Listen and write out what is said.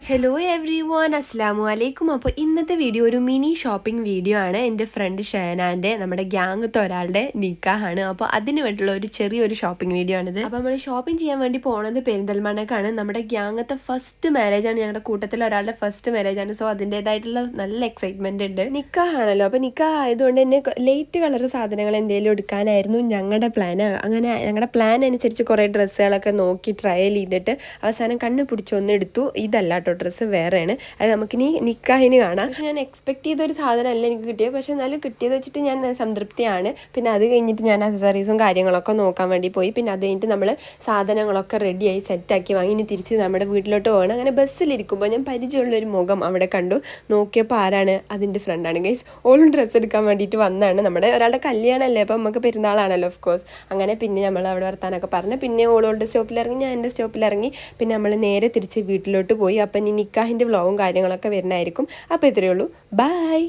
Hello every one അസ്സാമു അലൈക്കും. അപ്പോൾ ഇന്നത്തെ വീഡിയോ ഒരു മിനി ഷോപ്പിംഗ് വീഡിയോ ആണ്. എൻ്റെ ഫ്രണ്ട് ഷേനാൻ്റെ നമ്മുടെ ഗ്യാങ്ങത്തെ ഒരാളുടെ നിക്കാഹാണ്. അപ്പോൾ അതിന് വേണ്ടിയുള്ള ഒരു ചെറിയൊരു ഷോപ്പിംഗ് വീഡിയോ ആണിത്. അപ്പോൾ നമ്മൾ ഷോപ്പിംഗ് ചെയ്യാൻ വേണ്ടി പോകുന്നത് പെരിന്തൽമണ്ണക്കാണ്. നമ്മുടെ ഗ്യാങ്ങത്തെ ഫസ്റ്റ് മാരേജാണ്, ഞങ്ങളുടെ കൂട്ടത്തിൽ ഒരാളുടെ ഫസ്റ്റ് മാരേജാണ്. സോ അതിൻ്റേതായിട്ടുള്ള നല്ല എക്സൈറ്റ്മെൻറ്റ് ഉണ്ട്. നിക്കാഹാണല്ലോ, അപ്പോൾ നിക്കാഹ് ആയതുകൊണ്ട് തന്നെ ലൈറ്റ് കളർ സാധനങ്ങൾ എന്തെങ്കിലും എടുക്കാനായിരുന്നു ഞങ്ങളുടെ പ്ലാൻ. അങ്ങനെ ഞങ്ങളുടെ പ്ലാൻ അനുസരിച്ച് കുറേ ഡ്രസ്സുകളൊക്കെ നോക്കി ട്രയൽ ചെയ്തിട്ട് അവസാനം കണ്ണ് പിടിച്ചൊന്നെടുത്തു. ഇതല്ല കേട്ടോ, ഡ്രസ്സ് വേറെയാണ്. അത് നമുക്കിനി നിക്കാഹിന് കാണാം. പക്ഷെ ഞാൻ എക്സ്പെക്ട് ചെയ്തൊരു സാധനമല്ല എനിക്ക് കിട്ടിയത്. പക്ഷെ എന്നാലും കിട്ടിയത് വെച്ചിട്ട് ഞാൻ സംതൃപ്തിയാണ്. പിന്നെ അത് കഴിഞ്ഞിട്ട് ഞാൻ അക്സസറീസും കാര്യങ്ങളൊക്കെ നോക്കാൻ വേണ്ടി പോയി. പിന്നെ അത് കഴിഞ്ഞിട്ട് നമ്മൾ സാധനങ്ങളൊക്കെ റെഡിയായി സെറ്റാക്കി വാങ്ങി ഇനി തിരിച്ച് നമ്മുടെ വീട്ടിലോട്ട് പോകണം. അങ്ങനെ ബസ്സിലിരിക്കുമ്പോൾ ഞാൻ പരിചയമുള്ളൊരു മുഖം അവിടെ കണ്ടു. നോക്കിയപ്പോൾ ആരാണ്? അതിൻ്റെ ഫ്രണ്ടാണ് ഗൈസ്. ഓളും ഡ്രസ്സ് എടുക്കാൻ വേണ്ടിയിട്ട് വന്നതാണ്. നമ്മുടെ ഒരാളുടെ കല്യാണമല്ലേ, അപ്പോൾ നമുക്ക് പെരുന്നാളാണല്ലോ ഓഫ് കോഴ്സ്. അങ്ങനെ പിന്നെ നമ്മൾ അവിടെ വർത്താനൊക്കെ പറഞ്ഞ് പിന്നെ ഓളോളുടെ സ്റ്റോപ്പിലിറങ്ങി, ഞാൻ എൻ്റെ സ്റ്റോപ്പിലിറങ്ങി. പിന്നെ നമ്മൾ നേരെ തിരിച്ച് വീട്ടിലോട്ട് പോയി. അപ്പം ഇനി നിക്കാഹിൻ്റെ വ്ളോഗും കാര്യങ്ങളൊക്കെ വരുന്നതായിരിക്കും. അപ്പോൾ ഇത്രയേ ഉള്ളൂ. ബൈ.